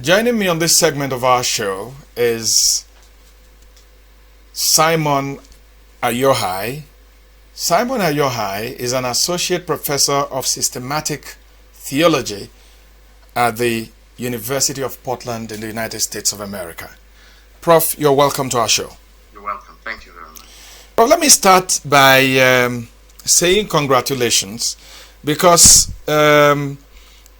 Joining me on this segment of our show is Simon AIHIOKHA. Simon AIHIOKHA is an associate professor of systematic theology at the University of Portland in the United States of America. Prof, you're welcome to our show. You're welcome. Thank you very much. Well, let me start by saying congratulations because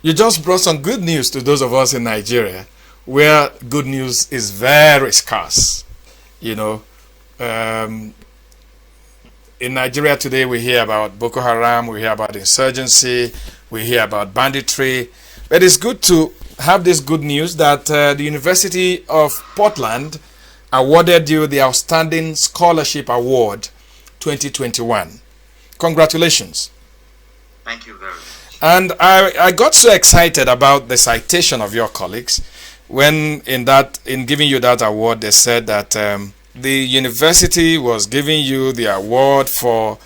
you just brought some good news to those of us in Nigeria where good news is very scarce. You know, in Nigeria today we hear about Boko Haram, we hear about insurgency, we hear about banditry. But it's good to have this good news that the University of Portland awarded you the Outstanding Scholarship Award 2021. Congratulations. Thank you very much. And I got so excited about the citation of your colleagues when in giving you that award they said that the university was giving you the award for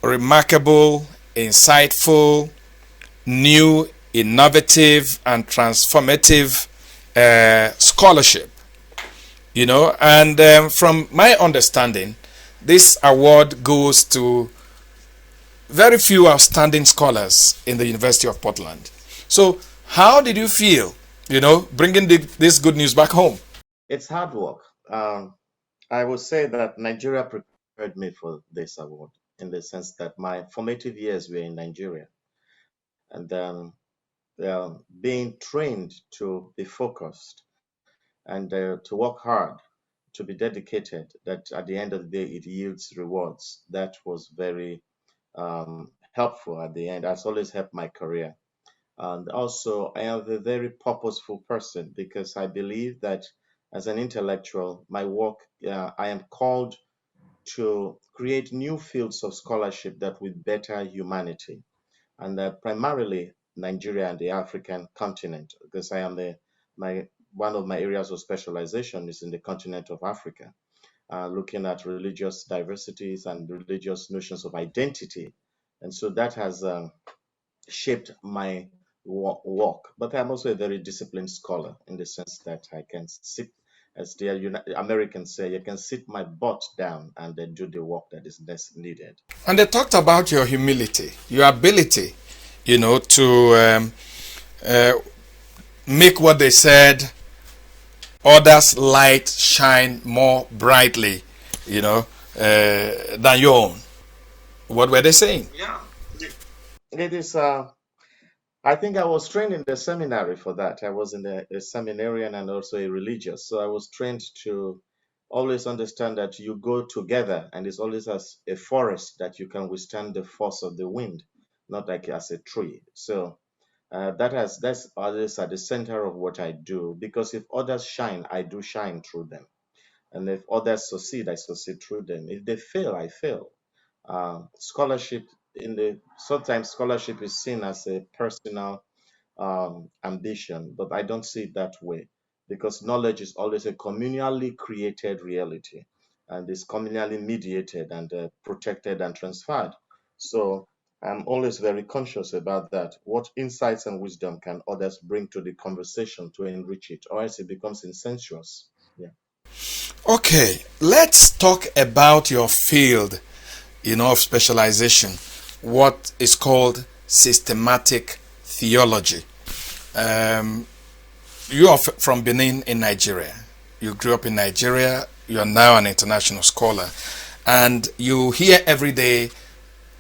remarkable, insightful, new, innovative and transformative scholarship. You know, and from my understanding, this award goes to very few outstanding scholars in the University of Portland. So how did you feel, bringing this good news back home? It's hard work. I would say that Nigeria prepared me for this award in the sense that my formative years were in Nigeria. And being trained to be focused and to work hard, to be dedicated, that at the end of the day it yields rewards. That was very helpful at the end. Has always helped my career. And also, I am a very purposeful person because I believe that as an intellectual, my work, I am called to create new fields of scholarship that will better humanity, and primarily Nigeria and the African continent, because I am one of my areas of specialization is in the continent of Africa, looking at religious diversities and religious notions of identity. And so that has shaped my work. But I'm also a very disciplined scholar in the sense that I can sit, as the Americans say, I can sit my butt down and then do the work that is needed. And they talked about your humility, your ability, to make what they said, others' light shine more brightly, than your own. What were they saying? Yeah, it is. I think I was trained in the seminary for that. I was in a seminarian and also a religious. So I was trained to always understand that you go together and it's always as a forest that you can withstand the force of the wind, not like as a tree. So that's always at the center of what I do, because if others shine, I do shine through them. And if others succeed, I succeed through them. If they fail, I fail. Scholarship sometimes scholarship is seen as a personal ambition, but I don't see it that way, because knowledge is always a communally created reality and is communally mediated and protected and transferred. So I'm always very conscious about that. What insights and wisdom can others bring to the conversation to enrich it, or else it becomes insensuous. Yeah. Okay, let's talk about your field, of specialization, what is called systematic theology. You are from Benin in Nigeria. You grew up in Nigeria. You are now an international scholar. And you hear every day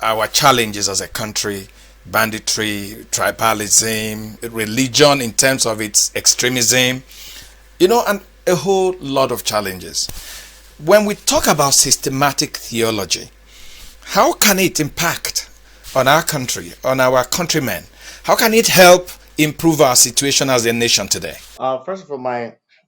our challenges as a country: banditry, tribalism, religion in terms of its extremism, and a whole lot of challenges. When we talk about systematic theology, how can it impact on our country, on our countrymen? How can it help improve our situation as a nation today? First of all,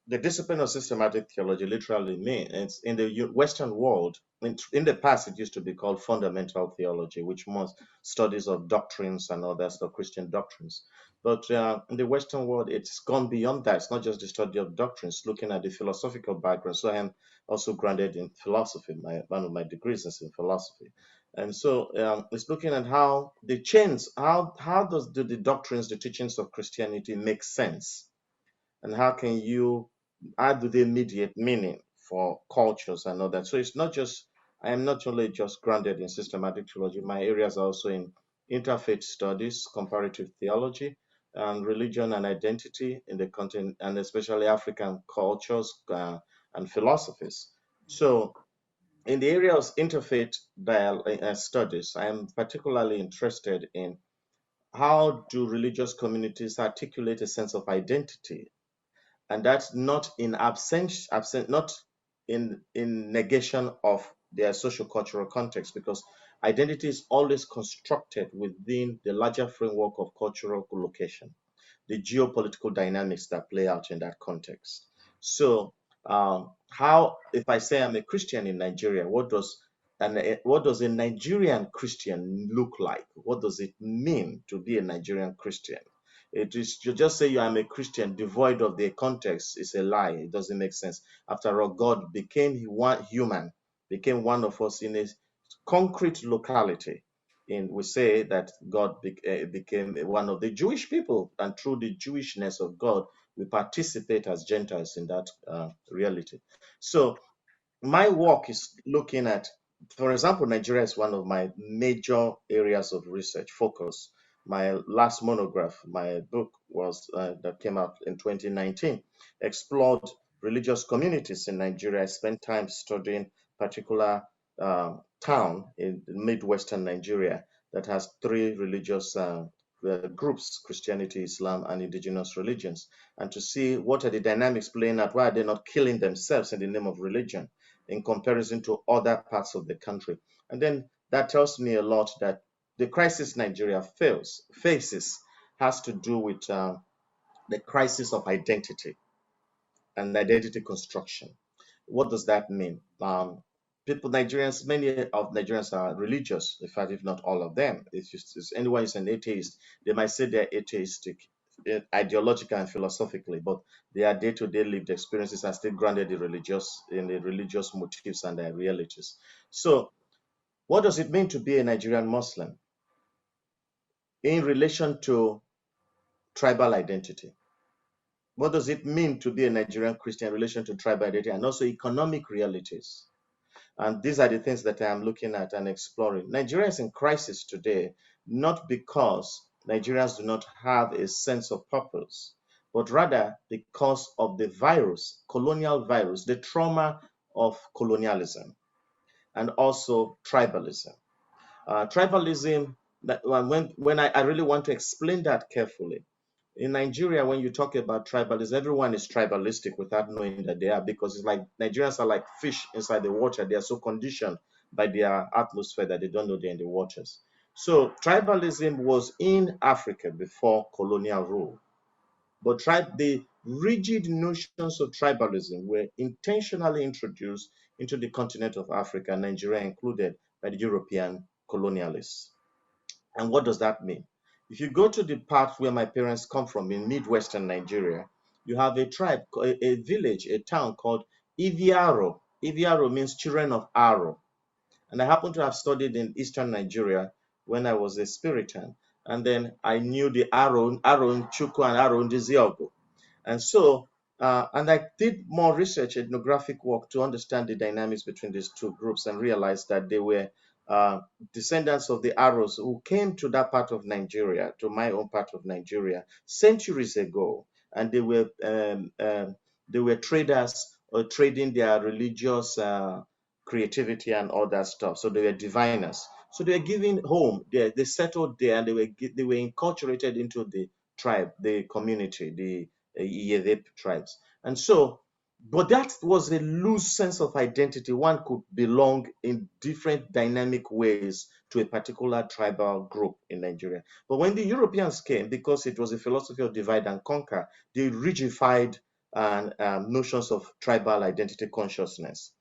the discipline of systematic theology literally means it's in the Western world. In the past, it used to be called fundamental theology, which was studies of doctrines and other stuff, Christian doctrines. But in the Western world, it's gone beyond that. It's not just the study of doctrines, looking at the philosophical background. So I am also grounded in philosophy. One of my degrees is in philosophy. And so it's looking at how how do the doctrines, the teachings of Christianity make sense and how do they mediate meaning for cultures and all that. So it's not just, I am not only just grounded in systematic theology, my areas are also in interfaith studies, comparative theology, and religion and identity in the continent, and especially African cultures and philosophies. So in the area of interfaith studies, I am particularly interested in how do religious communities articulate a sense of identity, and that's not in not in negation of their social-cultural context, because identity is always constructed within the larger framework of cultural location, the geopolitical dynamics that play out in that context. So, how, if I say I'm a Christian in Nigeria, what does a Nigerian Christian look like? What does it mean to be a Nigerian Christian? It is, you just say I'm a Christian devoid of the context is a lie. It doesn't make sense. After all, God became one human, became one of us in a concrete locality. And we say that God became one of the Jewish people, and through the Jewishness of God, we participate as Gentiles in that reality. So my work is looking at, for example, Nigeria is one of my major areas of research focus. My last monograph, my book was that came out in 2019, explored religious communities in Nigeria. I spent time studying particular town in Midwestern Nigeria that has three religious groups: Christianity, Islam, and indigenous religions, and to see what are the dynamics playing out. Why are they not killing themselves in the name of religion, in comparison to other parts of the country? And then that tells me a lot that the crisis Nigeria faces has to do with the crisis of identity and identity construction. What does that mean? Nigerians, many of Nigerians are religious. In fact, if not all of them, it's anyone is an atheist, they might say they're atheistic, ideologically and philosophically, but their day-to-day lived experiences are still grounded in the religious motifs and their realities. So, what does it mean to be a Nigerian Muslim in relation to tribal identity? What does it mean to be a Nigerian Christian in relation to tribal identity and also economic realities? And these are the things that I am looking at and exploring. Nigeria is in crisis today, not because Nigerians do not have a sense of purpose, but rather because of the virus, colonial virus, the trauma of colonialism, and also tribalism. Tribalism, when I really want to explain that carefully, in Nigeria, when you talk about tribalism, everyone is tribalistic without knowing that they are, because it's like Nigerians are like fish inside the water. They are so conditioned by their atmosphere that they don't know they're in the waters. So tribalism was in Africa before colonial rule, but the rigid notions of tribalism were intentionally introduced into the continent of Africa, Nigeria included, by the European colonialists. And what does that mean? If you go to the part where my parents come from in Midwestern Nigeria, you have a tribe, a village, a town called Iviaro. Iviaro means children of Aro. And I happen to have studied in Eastern Nigeria when I was a Spiritan. And then I knew the Aaron Chukwu and Aaron Diziogo. And so, and I did more research, ethnographic work, to understand the dynamics between these two groups and realized that they were descendants of the Aros who came to that part of Nigeria, to my own part of Nigeria, centuries ago, and they were traders or trading their religious creativity and all that stuff. So they were diviners. So they were given home. They settled there, and they were inculturated into the tribe, the community, the Yevep tribes. And so, but that was a loose sense of identity. One could belong in different dynamic ways to a particular tribal group in Nigeria. But when the Europeans came, because it was a philosophy of divide and conquer, they rigidified notions of tribal identity consciousness.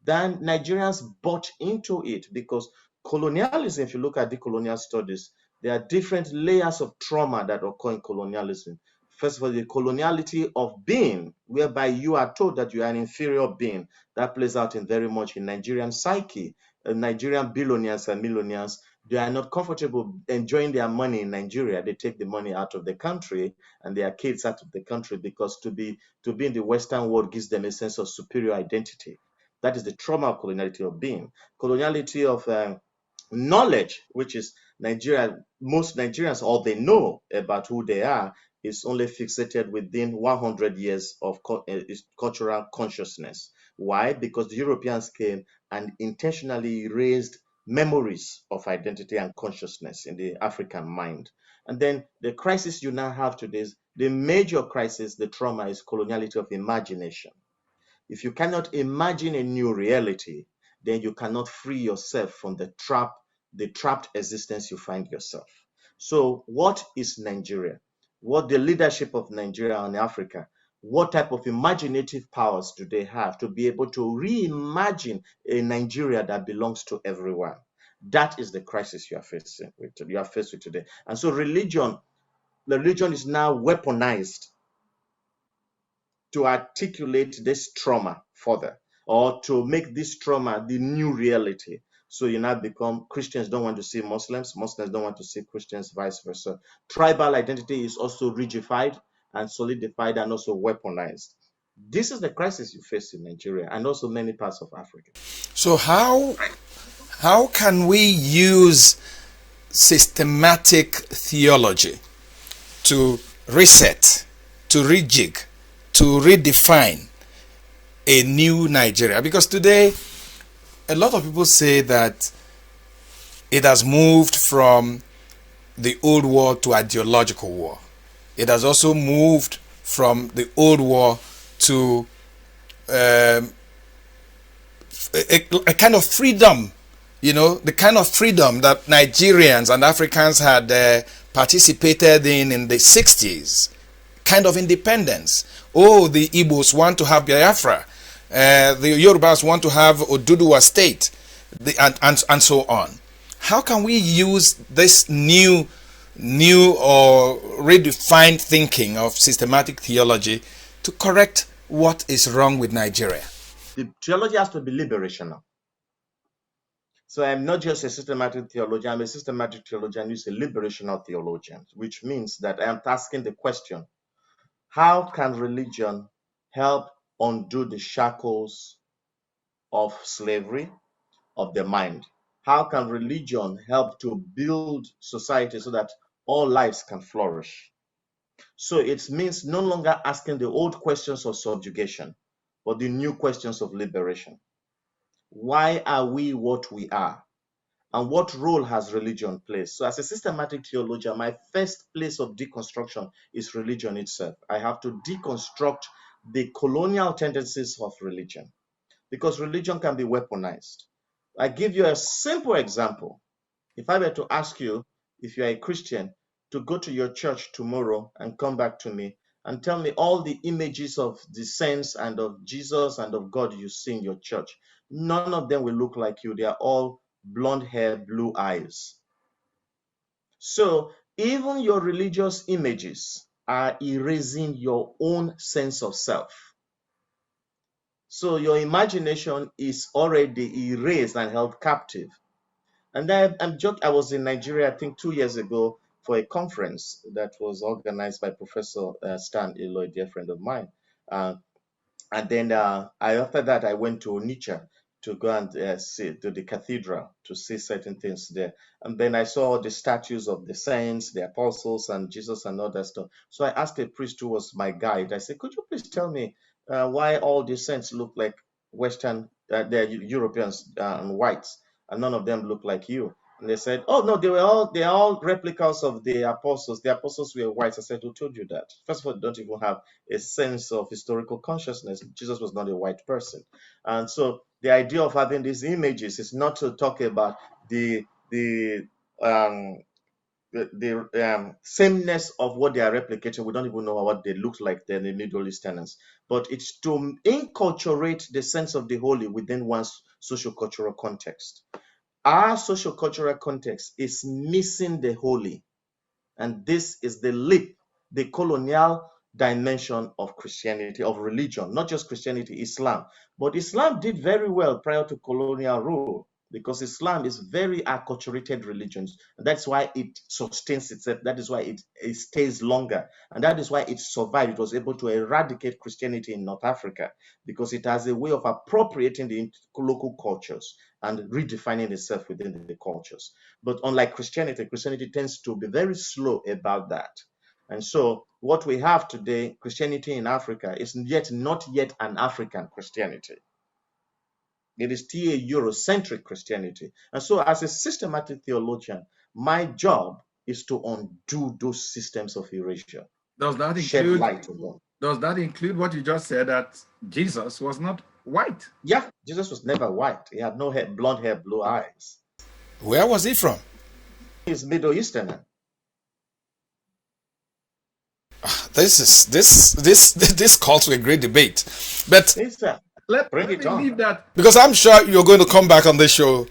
Then Nigerians bought into it, because colonialism, if you look at decolonial studies, there are different layers of trauma that occur in colonialism. First of all, the coloniality of being, whereby you are told that you are an inferior being. That plays out in very much in Nigerian psyche. Nigerian billionaires and millionaires They are not comfortable enjoying their money in Nigeria. They take the money out of the country and their kids out of the country, because to be in the Western world gives them a sense of superior identity. That is the trauma of coloniality of being. Coloniality of knowledge, which is Nigeria. Most Nigerians, all they know about who they are is only fixated within 100 years of cultural consciousness. Why? Because the Europeans came and intentionally erased memories of identity and consciousness in the African mind. And then the crisis you now have today is the major crisis, the trauma, is coloniality of imagination. If you cannot imagine a new reality, then you cannot free yourself from the trapped existence you find yourself. So, what is Nigeria? What the leadership of Nigeria and Africa, what type of imaginative powers do they have to be able to reimagine a Nigeria that belongs to everyone? That is the crisis you are faced with today. And so religion is now weaponized to articulate this trauma further, or to make this trauma the new reality. So you now become, Christians don't want to see Muslims, Muslims don't want to see Christians, vice versa. Tribal identity is also rigidified and solidified and also weaponized. This is the crisis you face in Nigeria and also many parts of Africa. So how can we use systematic theology to reset, to rejig, to redefine a new Nigeria? Because today, a lot of people say that it has moved from the old war to ideological war. It has also moved from the old war to a kind of freedom, the kind of freedom that Nigerians and Africans had participated in the 60s, kind of independence. Oh, the Igbos want to have Biafra. The Yorubas want to have Oduduwa state, and so on. How can we use this new or redefined thinking of systematic theology to correct what is wrong with Nigeria? The theology has to be liberational. So I'm not just a systematic theologian, I'm a systematic theologian who's a liberational theologian, which means that I am asking the question, how can religion help undo the shackles of slavery, of the mind? How can religion help to build society so that all lives can flourish? So it means no longer asking the old questions of subjugation, but the new questions of liberation. Why are we what we are? And what role has religion played? So as a systematic theologian, my first place of deconstruction is religion itself. I have to deconstruct the colonial tendencies of religion, because religion can be weaponized. I give you a simple example. If I were to ask you, if you are a Christian, to go to your church tomorrow and come back to me and tell me all the images of the saints and of Jesus and of God you see in your church, none of them will look like you. They are all blonde hair, blue eyes. So even your religious images are erasing your own sense of self. So your imagination is already erased and held captive. And I was in Nigeria, I think 2 years ago, for a conference that was organized by Professor Stan Eloy, a dear friend of mine. And then after that, I went to Onitsha to go and see to the cathedral to see certain things there. And then I saw the statues of the saints, the apostles, and Jesus and all that stuff. So I asked a priest who was my guide. I said, "Could you please tell me why all the saints look like Western, they're Europeans and whites, and none of them look like you?" And they said, "Oh no, they're all replicas of the apostles. The apostles were whites." I said, "Who told you that? First of all, they don't even have a sense of historical consciousness. Jesus was not a white person." And so the idea of having these images is not to talk about the sameness of what they are replicating. We don't even know what they look like. They're the Middle Easterners, but it's to inculturate the sense of the holy within one's socio-cultural context. Our socio-cultural context is missing the holy, and this is the leap, the colonial dimension of Christianity, of religion, not just Christianity, Islam. But Islam did very well prior to colonial rule. because Islam is very acculturated religion. That's why it sustains itself. That is why it stays longer. And that is why it survived. It was able to eradicate Christianity in North Africa because it has a way of appropriating the local cultures and redefining itself within the cultures. But unlike Christianity, Christianity tends to be very slow about that. And so what we have today, Christianity in Africa, is not yet an African Christianity. It is still a Eurocentric Christianity. And so, as a systematic theologian, my job is to undo those systems of erasure. Does that shed include light on them. does that include what you just said, that Jesus was not white? Yeah, Jesus was never white. He had no hair, blonde hair, blue eyes. Where was he from? He's Middle Eastern. This calls for a great debate, but Let Bring me it on. leave that. because I'm sure you're going to come back on this show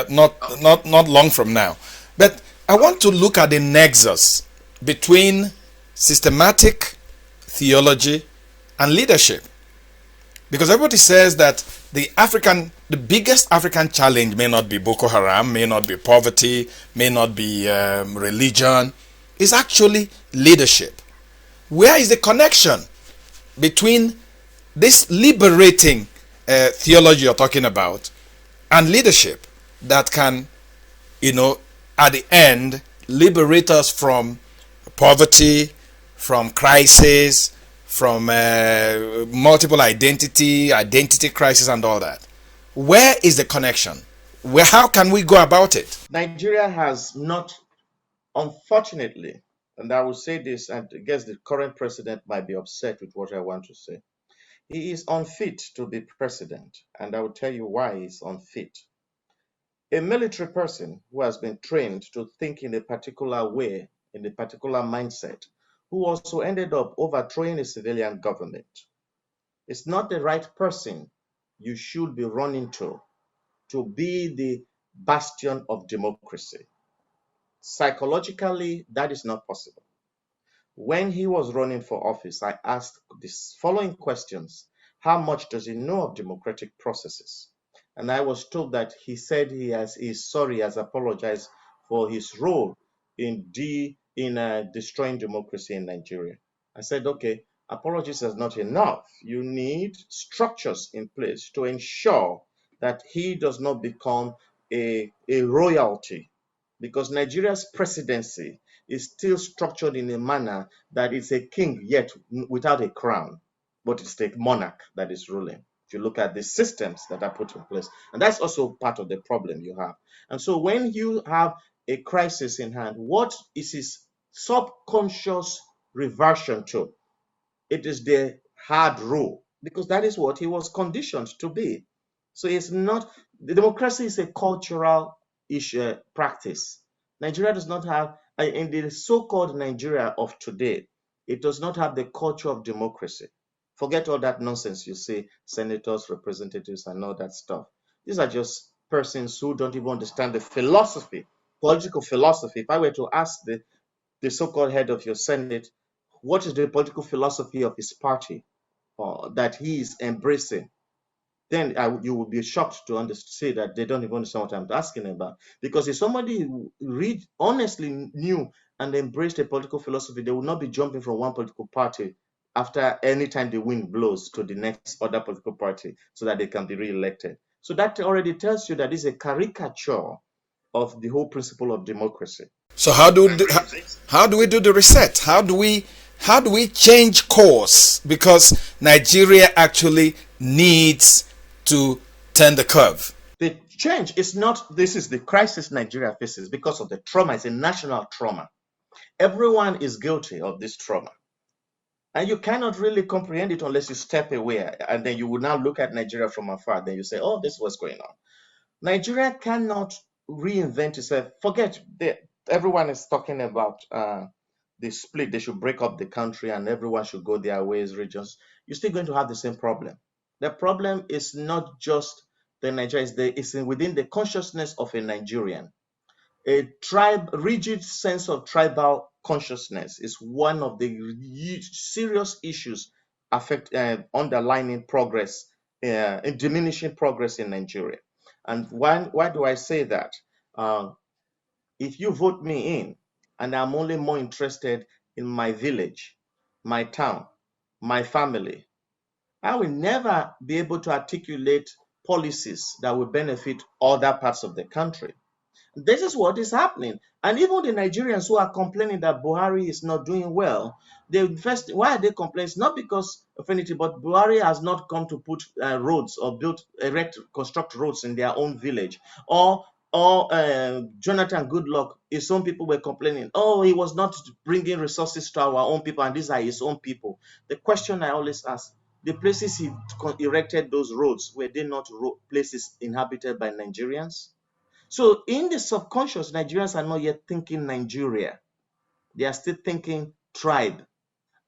not long from now. But I want to look at the nexus between systematic theology and leadership, because everybody says that the biggest African challenge may not be Boko Haram, may not be poverty, may not be religion, is actually leadership. Where is the connection between this liberating theology you're talking about and leadership that can, at the end, liberate us from poverty, from crisis, from multiple identity crisis, and all that? Where is the connection? How can we go about it? Nigeria has not, unfortunately, and I will say this, and I guess the current president might be upset with what I want to say. He is unfit to be president, and I will tell you why he's unfit. A military person who has been trained to think in a particular way, in a particular mindset, who also ended up overthrowing a civilian government, is not the right person you should be running to be the bastion of democracy. Psychologically, that is not possible. When he was running for office, I asked these following questions. How much does he know of democratic processes? And I was told that he said he has apologized for his role in destroying democracy in Nigeria. I said, okay, apologies is not enough. You need structures in place to ensure that he does not become a royalty, because Nigeria's presidency is still structured in a manner that it's a king yet without a crown, but it's the monarch that is ruling. If you look at the systems that are put in place, and that's also part of the problem you have. And so when you have a crisis in hand, what is his subconscious reversion to? It is the hard rule, because that is what he was conditioned to be. So it's not, the democracy is a cultural issue, practice. Nigeria does not have, in the so-called Nigeria of today, it does not have the culture of democracy. Forget all that nonsense you say, senators, representatives, and all that stuff. These are just persons who don't even understand the philosophy, political philosophy. If I were to ask the so-called head of your Senate, what is the political philosophy of his party that he is embracing, then you will be shocked to see that they don't even understand what I'm asking about. Because if somebody honestly knew and embraced a political philosophy, they would not be jumping from one political party after any time the wind blows to the next other political party so that they can be re-elected. So that already tells you that this is a caricature of the whole principle of democracy. So how do we do the reset? How do we change course? Because Nigeria actually needs to turn the curve. The change is not, this is the crisis Nigeria faces because of the trauma. It's a national trauma. Everyone is guilty of this trauma. And you cannot really comprehend it unless you step away. And then you will now look at Nigeria from afar. Then you say, oh, this is what's going on. Nigeria cannot reinvent itself. Forget that everyone is talking about the split. They should break up the country and everyone should go their ways, regions. You're still going to have the same problem. The problem is not just the Nigeria, it's within the consciousness of a Nigerian. A rigid sense of tribal consciousness is one of the serious issues underlining progress, diminishing progress in Nigeria. And why do I say that? If you vote me in, and I'm only more interested in my village, my town, my family, I will never be able to articulate policies that will benefit other parts of the country. This is what is happening. And even the Nigerians who are complaining that Buhari is not doing well, why are they complaining? It's not because of anything, but Buhari has not come to put roads or construct roads in their own village. Or Jonathan Goodluck, his own people were complaining, oh, he was not bringing resources to our own people, and these are his own people. The question I always ask, the places he erected those roads, were they not places inhabited by Nigerians? So in the subconscious, Nigerians are not yet thinking Nigeria. They are still thinking tribe.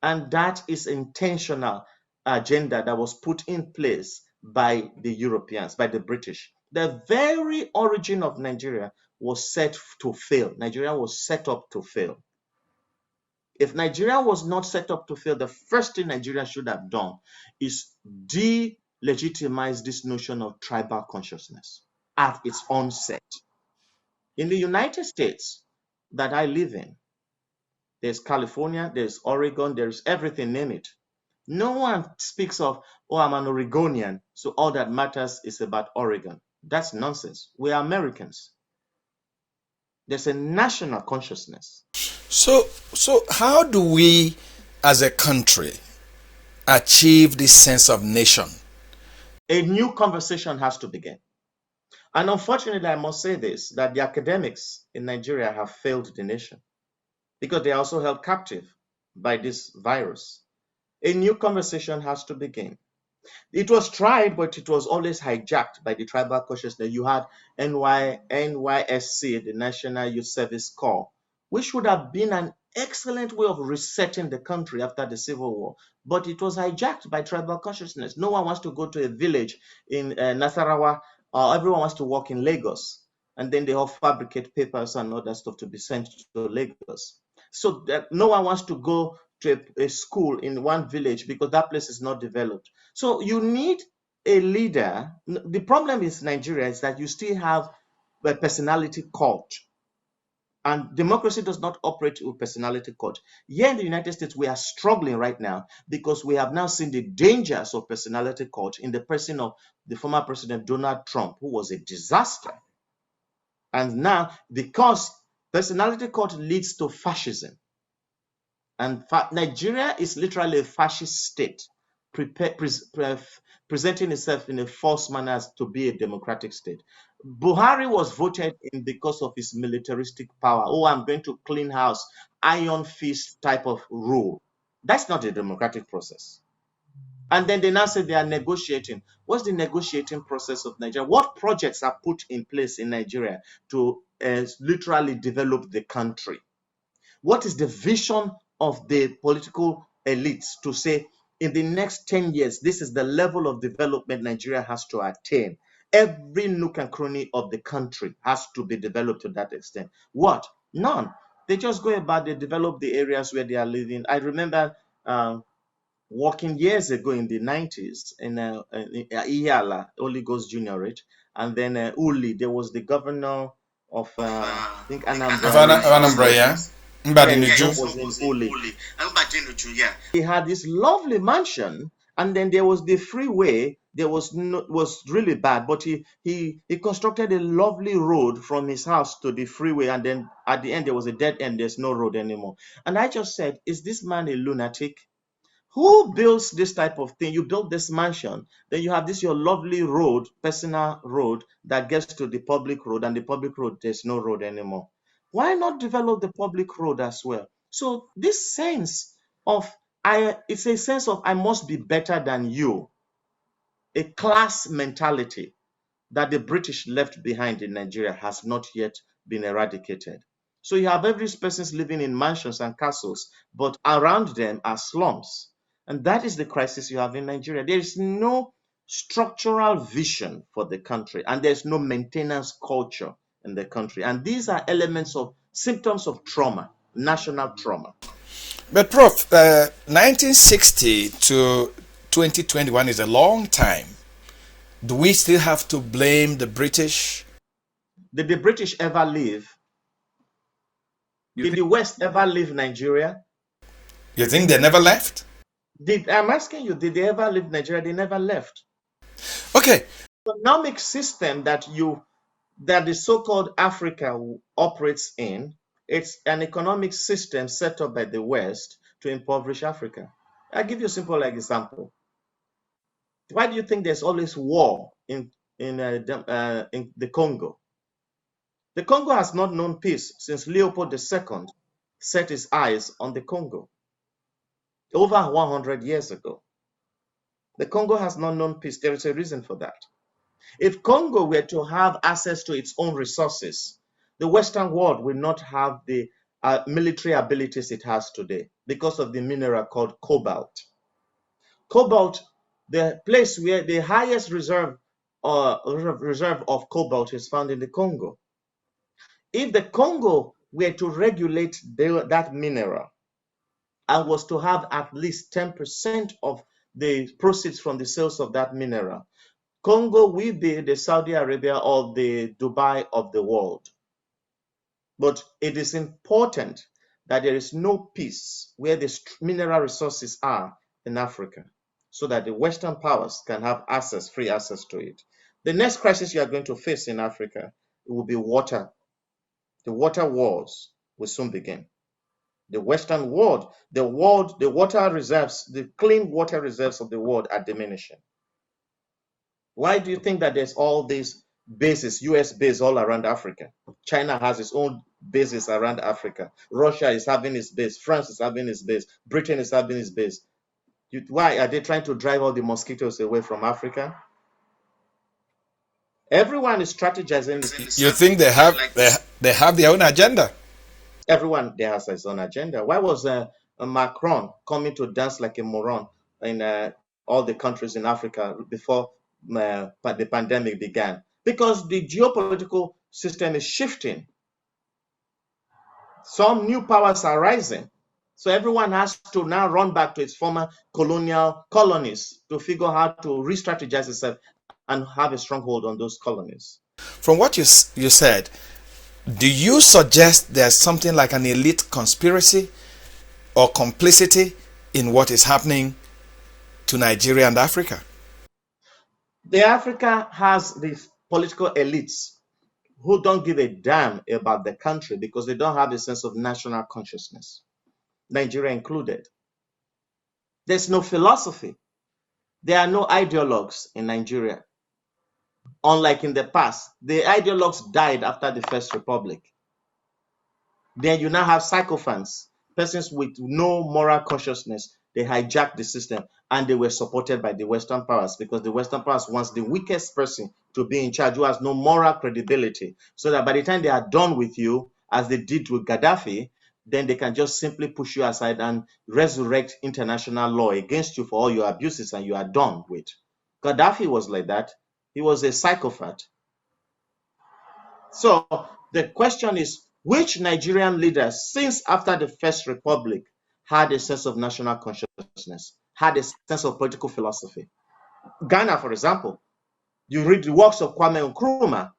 And that is intentional agenda that was put in place by the Europeans, by the British. The very origin of Nigeria was set to fail. Nigeria was set up to fail. If Nigeria was not set up to fail, the first thing Nigeria should have done is delegitimize this notion of tribal consciousness at its onset. In the United States that I live in, there's California, there's Oregon, there's everything, name it. No one speaks of, oh, I'm an Oregonian, so all that matters is about Oregon. That's nonsense. We are Americans. There's a national consciousness. So how do we as a country achieve this sense of nation? A new conversation has to begin. And unfortunately, I must say this, that the academics in Nigeria have failed the nation because they are also held captive by this virus. A new conversation has to begin. It was tried, but it was always hijacked by the tribal consciousness. You had NYSC, the National Youth Service Corps, which would have been an excellent way of resetting the country after the Civil War, but it was hijacked by tribal consciousness. No one wants to go to a village in Nasarawa, or everyone wants to work in Lagos, and then they all fabricate papers and other stuff to be sent to Lagos. So that no one wants to go to a school in one village because that place is not developed. So you need a leader. The problem is Nigeria is that you still have a personality cult. And democracy does not operate with personality cult. Here in the United States, we are struggling right now because we have now seen the dangers of personality cult in the person of the former president Donald Trump, who was a disaster. And now, because personality cult leads to fascism, and Nigeria is literally a fascist state, presenting itself in a false manner to be a democratic state. Buhari was voted in because of his militaristic power. Oh, I'm going to clean house, iron fist type of rule. That's not a democratic process. And then they now say they are negotiating. What's the negotiating process of Nigeria? What projects are put in place in Nigeria to literally develop the country? What is the vision of the political elites to say, in the next 10 years, this is the level of development Nigeria has to attain? Every nook and cranny of the country has to be developed to that extent. What? None. They just go about, they develop the areas where they are living. I remember working years ago in the 90s in AIHIOKHA, Holy Ghost Juniorate, and then Uli, there was the governor of, I think, Anambra, yeah. He had this lovely mansion, and then there was the freeway. There was really bad, but he constructed a lovely road from his house to the freeway, and then at the end there was a dead end. There's no road anymore. And I just said, is this man a lunatic? Who builds this type of thing? You build this mansion, then you have this your lovely road, personal road that gets to the public road, and the public road, there's no road anymore. Why not develop the public road as well? So this sense of it's a sense of I must be better than you, a class mentality that the British left behind in Nigeria has not yet been eradicated. So you have every person living in mansions and castles, but around them are slums. And that is the crisis you have in Nigeria. There is no structural vision for the country, and there's no maintenance culture in the country. And these are elements of symptoms of trauma, national trauma. But Prof, 1960 to 2021 is a long time. Do we still have to blame the British? Did the British ever leave? Did the West ever leave Nigeria? You think they never left? I'm asking you, did they ever leave Nigeria? They never left. Okay. The economic system that the so-called Africa operates in, it's an economic system set up by the West to impoverish Africa. I'll give you a simple example. Why do you think there's always war in the Congo? The Congo has not known peace since Leopold II set his eyes on the Congo over 100 years ago. The Congo has not known peace. There is a reason for that. If Congo were to have access to its own resources, the Western world will not have the military abilities it has today because of the mineral called cobalt. Cobalt, the place where the highest reserve of cobalt is found in the Congo. If the Congo were to regulate that mineral and was to have at least 10% of the proceeds from the sales of that mineral, Congo will be the Saudi Arabia or the Dubai of the world. But it is important that there is no peace where the mineral resources are in Africa, so that the Western powers can have free access to it. The next crisis you are going to face in Africa, it will be water. The water wars will soon begin. The Western world, the water reserves, the clean water reserves of the world are diminishing. Why do you think that there's all these bases, US base all around Africa? China has its own bases around Africa. Russia is having its base. France is having its base. Britain is having its base. Why are they trying to drive all the mosquitoes away from Africa? Everyone is strategizing. You think they have their own agenda? Everyone there has his own agenda. Why was Macron coming to dance like a moron in all the countries in Africa before the pandemic began? Because the geopolitical system is shifting. Some new powers are rising. So everyone has to now run back to its former colonial colonies to figure out how to re-strategize itself and have a stronghold on those colonies. From what you said, do you suggest there's something like an elite conspiracy or complicity in what is happening to Nigeria and Africa? The Africa has these political elites who don't give a damn about the country because they don't have a sense of national consciousness, Nigeria included. There's no philosophy. There are no ideologues in Nigeria. Unlike in the past, the ideologues died after the First Republic. Then you now have sycophants, persons with no moral consciousness. They hijacked the system and they were supported by the Western powers because the Western powers wants the weakest person to be in charge who has no moral credibility, so that by the time they are done with you, as they did with Gaddafi, then they can just simply push you aside and resurrect international law against you for all your abuses and you are done with. Gaddafi was like that. He was a psychopath. So the question is, which Nigerian leaders, since after the First Republic, had a sense of national consciousness, had a sense of political philosophy? Ghana, for example, you read the works of Kwame Nkrumah,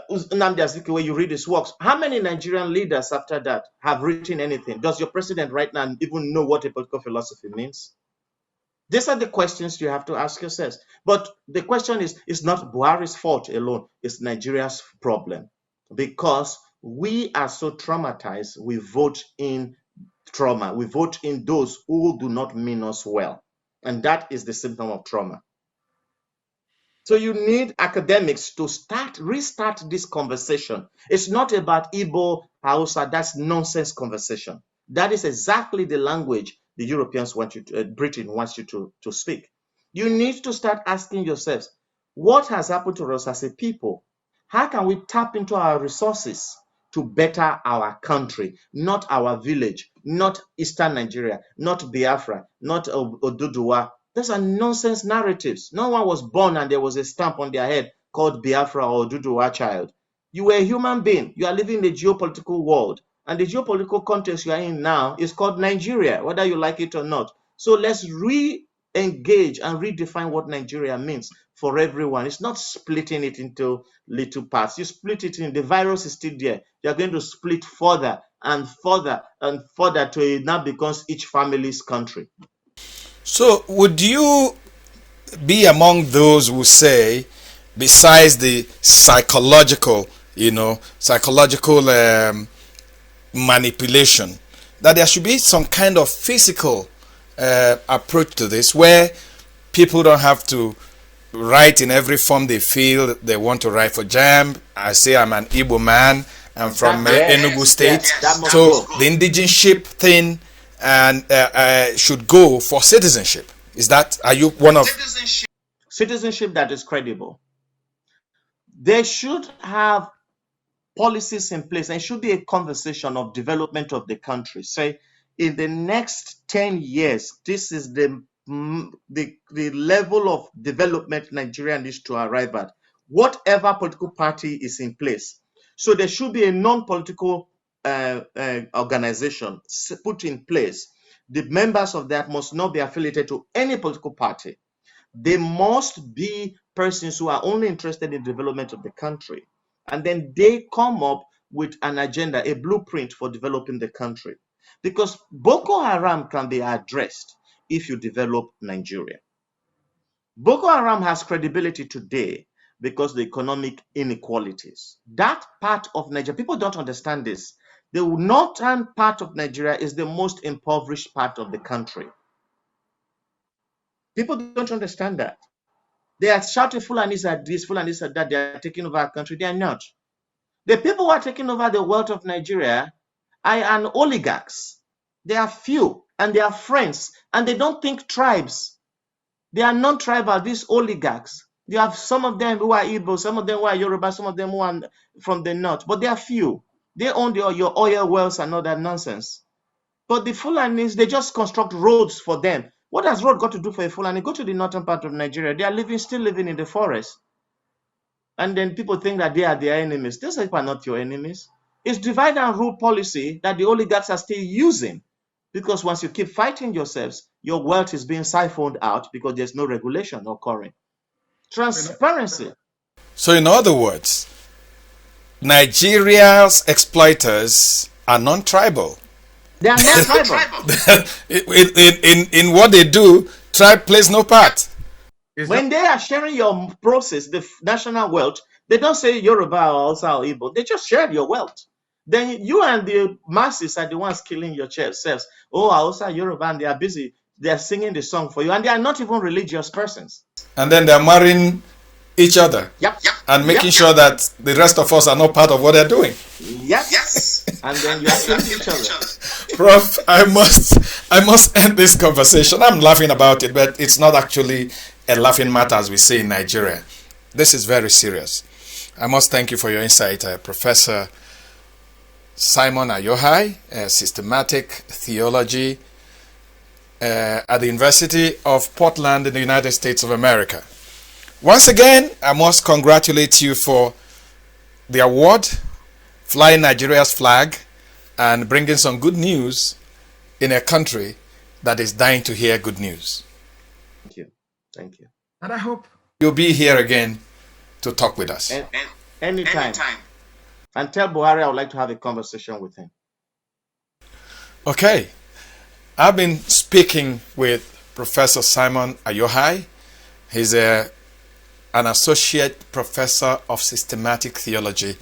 Nnamdi Azikiwe, you read his works. How many Nigerian leaders after that have written anything? Does your president right now even know what a political philosophy means? These are the questions you have to ask yourselves. But the question is, it's not Buhari's fault alone. It's Nigeria's problem. Because we are so traumatized, we vote in trauma. We vote in those who do not mean us well. And that is the symptom of trauma. So you need academics to restart this conversation. It's not about Igbo, Hausa. That's nonsense conversation. That is exactly the language the Europeans want you to, Britain wants you to speak. You need to start asking yourselves, what has happened to us as a people? How can we tap into our resources to better our country, not our village, not Eastern Nigeria, not Biafra, not Oduduwa? Those are nonsense narratives. No one was born and there was a stamp on their head called Biafra or Oduduwa child. You were a human being. You are living in a geopolitical world. And the geopolitical context you are in now is called Nigeria, whether you like it or not. So let's re-engage and redefine what Nigeria means for everyone. It's not splitting it into little parts. You split it in, the virus is still there. You're going to split further and further and further till it now becomes each family's country. So would you be among those who say, besides the psychological, manipulation, that there should be some kind of physical approach to this, where people don't have to write in every form they feel they want to write? For JAMB, I say I'm an Igbo man, I'm from Enugu State, so the indigenship thing and should go for citizenship. Are you one of citizenship that is credible? They should have policies in place, and it should be a conversation of development of the country. Say, in the next 10 years, this is the level of development Nigeria needs to arrive at, whatever political party is in place. So there should be a non-political organization put in place. The members of that must not be affiliated to any political party. They must be persons who are only interested in the development of the country. And then they come up with an agenda, a blueprint for developing the country. Because Boko Haram can be addressed if you develop Nigeria. Boko Haram has credibility today because of the economic inequalities. That part of Nigeria, people don't understand this. The northern part of Nigeria is the most impoverished part of the country. People don't understand that. They are shouting Fulanis are this, Fulanis are that, they are taking over our country. They are not. The people who are taking over the wealth of Nigeria are oligarchs. They are few and they are friends, and they don't think tribes. They are non-tribal, these oligarchs. You have some of them who are Igbo, some of them who are Yoruba, some of them who are from the north, but they are few. They own your oil wells and all that nonsense. But the Fulanis, they just construct roads for them. What has road got to do for a Fulani? Go to the northern part of Nigeria. They are still living in the forest. And then people think that they are their enemies. These people are not your enemies. It's divide and rule policy that the oligarchs are still using. Because once you keep fighting yourselves, your wealth is being siphoned out because there's no regulation occurring. Transparency. So in other words, Nigeria's exploiters are non-tribal. They are non-tribal. in what they do, tribe plays no part. When they are sharing your process, the national wealth, they don't say Yoruba or Hausa or Igbo. They just share your wealth. Then you and the masses are the ones killing yourselves. Oh, Hausa, Yoruba, and they are busy. They are singing the song for you, and they are not even religious persons. And then they are marrying each other. Yep. And making sure that the rest of us are not part of what they're doing. Yes. And then you are killing each other. Prof, I must end this conversation. I'm laughing about it, but it's not actually a laughing matter, as we say in Nigeria. This is very serious. I must thank you for your insight, Professor Simon AIHIOKHA, systematic theology at the University of Portland in the United States of America. Once again, I must congratulate you for the award, flying Nigeria's flag, and bringing some good news in a country that is dying to hear good news. Thank you. Thank you. And I hope you'll be here again to talk with us. Anytime. And tell Buhari I would like to have a conversation with him. Okay. I've been speaking with Professor Simon AIHIOKHA. He's an associate professor of systematic theology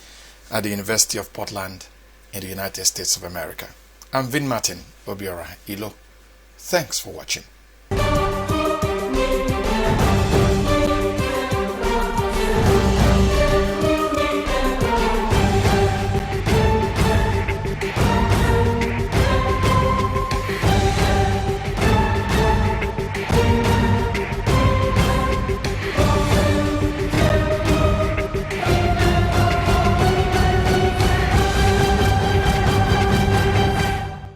at the University of Portland in the United States of America. I'm Vin Martin Obiora Ilo. Thanks for watching.